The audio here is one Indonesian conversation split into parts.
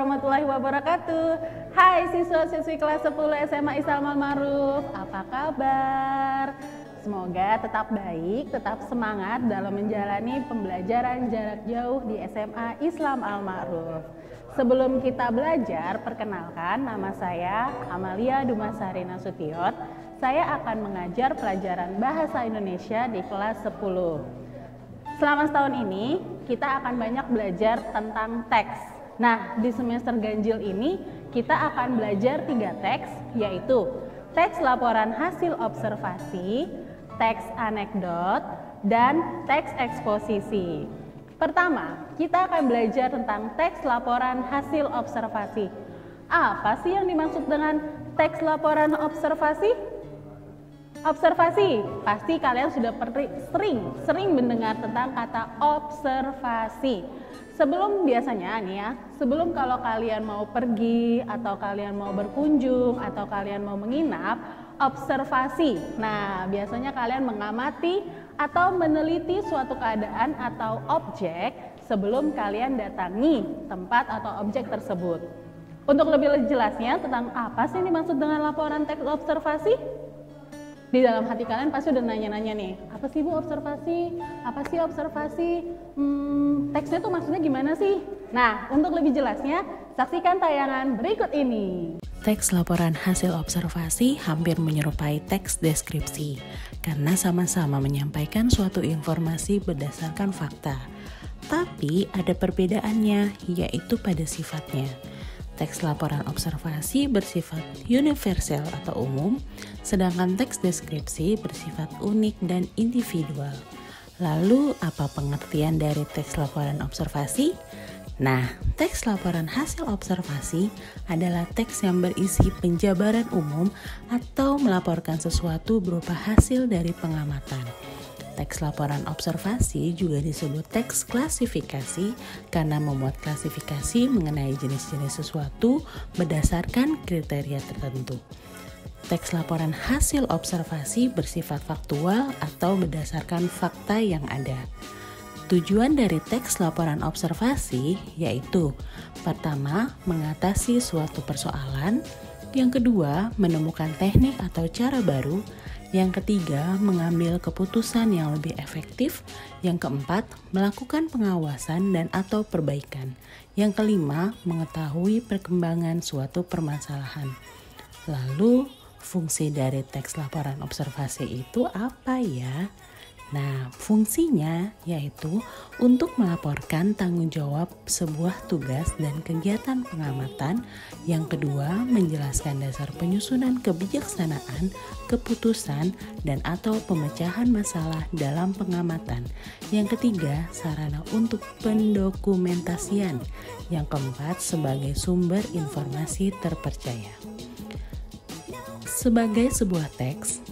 warahmatullahi wabarakatuh. Hai siswa-siswi kelas 10 SMA Islam Al-Ma'ruf, apa kabar? Semoga tetap baik, tetap semangat dalam menjalani pembelajaran jarak jauh di SMA Islam Al-Ma'ruf. Sebelum kita belajar, perkenalkan nama saya Amalia Dumasari Nasution. Saya akan mengajar pelajaran Bahasa Indonesia di kelas 10. Selama setahun ini, kita akan banyak belajar tentang teks. Nah, di semester ganjil ini, kita akan belajar 3 teks, yaitu teks laporan hasil observasi, teks anekdot, dan teks eksposisi. Pertama, kita akan belajar tentang teks laporan hasil observasi. Apa sih yang dimaksud dengan teks laporan observasi? Observasi, pasti kalian sudah sering mendengar tentang kata observasi. Sebelum kalau kalian mau pergi atau kalian mau berkunjung atau kalian mau menginap, observasi. Nah, biasanya kalian mengamati atau meneliti suatu keadaan atau objek sebelum kalian datangi tempat atau objek tersebut. Untuk lebih jelasnya tentang apa sih yang dimaksud dengan laporan teks observasi? Di dalam hati kalian pasti udah nanya-nanya nih, apa sih Bu observasi? Apa sih observasi? Teksnya tuh maksudnya gimana sih? Nah, untuk lebih jelasnya, saksikan tayangan berikut ini. Teks laporan hasil observasi hampir menyerupai teks deskripsi, karena sama-sama menyampaikan suatu informasi berdasarkan fakta. Tapi ada perbedaannya, yaitu pada sifatnya. Teks laporan observasi bersifat universal atau umum, sedangkan teks deskripsi bersifat unik dan individual. Lalu, apa pengertian dari teks laporan observasi? Nah, teks laporan hasil observasi adalah teks yang berisi penjabaran umum atau melaporkan sesuatu berupa hasil dari pengamatan. Teks laporan observasi juga disebut teks klasifikasi karena memuat klasifikasi mengenai jenis-jenis sesuatu berdasarkan kriteria tertentu. Teks laporan hasil observasi bersifat faktual atau berdasarkan fakta yang ada. Tujuan dari teks laporan observasi yaitu: pertama, mengatasi suatu persoalan; yang kedua, menemukan teknik atau cara baru; yang ketiga, mengambil keputusan yang lebih efektif; yang keempat, melakukan pengawasan dan atau perbaikan; yang kelima, mengetahui perkembangan suatu permasalahan. Lalu, fungsi dari teks laporan observasi itu apa ya? Nah, fungsinya yaitu untuk melaporkan tanggung jawab sebuah tugas dan kegiatan pengamatan. Yang kedua, menjelaskan dasar penyusunan kebijaksanaan, keputusan, dan atau pemecahan masalah dalam pengamatan. Yang ketiga, sarana untuk pendokumentasian. Yang keempat, sebagai sumber informasi terpercaya. Sebagai sebuah teks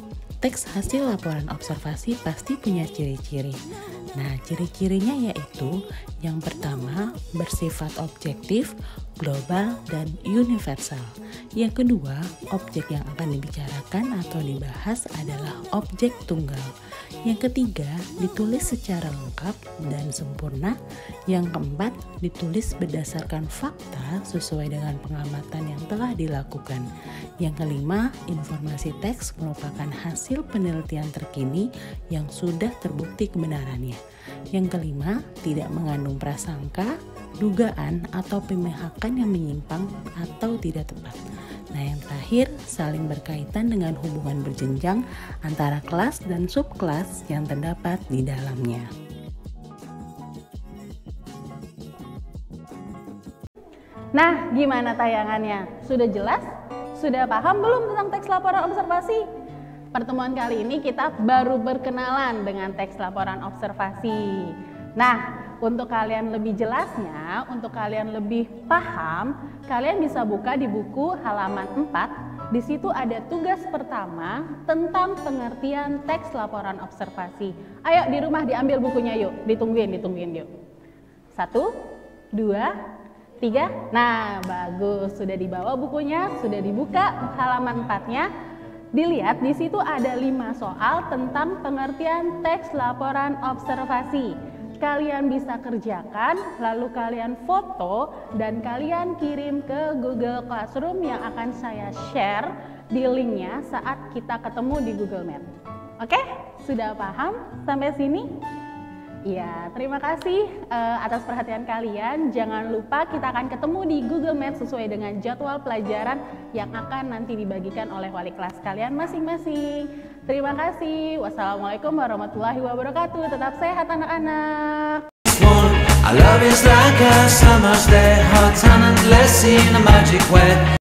hasil laporan observasi pasti punya ciri-ciri. Nah, ciri-cirinya yaitu yang pertama, bersifat objektif, global, dan universal. Yang kedua, objek yang akan dibicarakan atau dibahas adalah objek tunggal. Yang ketiga, ditulis secara lengkap dan sempurna. Yang keempat, ditulis berdasarkan fakta sesuai dengan pengamatan yang telah dilakukan. Yang kelima, informasi teks merupakan hasil penelitian terkini yang sudah terbukti kebenarannya. Yang kelima, tidak mengandung prasangka, dugaan, atau pemihakan yang menyimpang atau tidak tepat. Nah, yang terakhir, saling berkaitan dengan hubungan berjenjang antara kelas dan subkelas yang terdapat di dalamnya. Nah, gimana tayangannya? Sudah jelas? Sudah paham belum tentang teks laporan observasi? Pertemuan kali ini kita baru berkenalan dengan teks laporan observasi. Nah, untuk kalian lebih jelasnya, untuk kalian lebih paham, kalian bisa buka di buku halaman 4. Di situ ada tugas pertama tentang pengertian teks laporan observasi. Ayo di rumah diambil bukunya yuk, ditungguin yuk. 1, 2, 3. Nah, bagus, sudah dibawa bukunya, sudah dibuka halaman 4-nya. Dilihat di situ ada 5 soal tentang pengertian teks laporan observasi. kalian bisa kerjakan, lalu kalian foto dan kalian kirim ke Google Classroom yang akan saya share di linknya saat kita ketemu di Google Meet. Oke, sudah paham sampai sini? Ya, terima kasih atas perhatian kalian. Jangan lupa kita akan ketemu di Google Meet sesuai dengan jadwal pelajaran yang akan nanti dibagikan oleh wali kelas kalian masing-masing. Terima kasih. Wassalamualaikum warahmatullahi wabarakatuh. Tetap sehat anak-anak. I love is like a summer's day, hot and endless in a magic way.